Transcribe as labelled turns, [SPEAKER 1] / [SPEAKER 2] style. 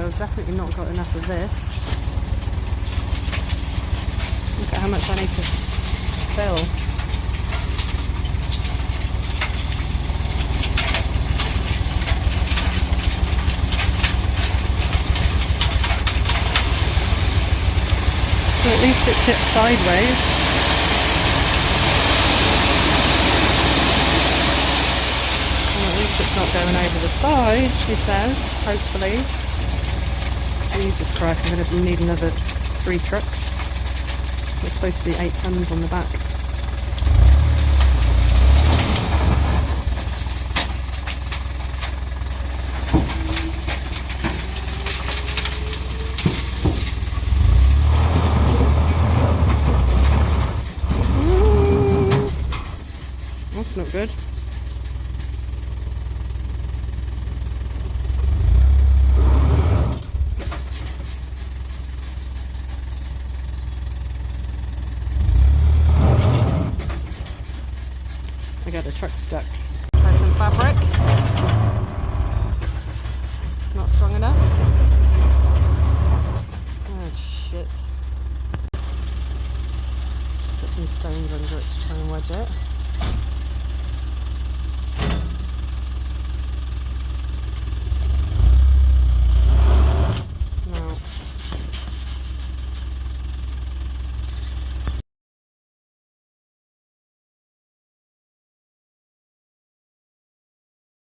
[SPEAKER 1] I've definitely not got enough of this. Look at how much I need to fill. So at least it tips sideways. And at least it's not going over the side, she says, hopefully. Jesus Christ, I'm going to need another 3 trucks. It's supposed to be 8 tons on the back. That's not good. I got the truck stuck. There's some fabric. Not strong enough. Oh shit. Just put some stones under it to try and wedge it.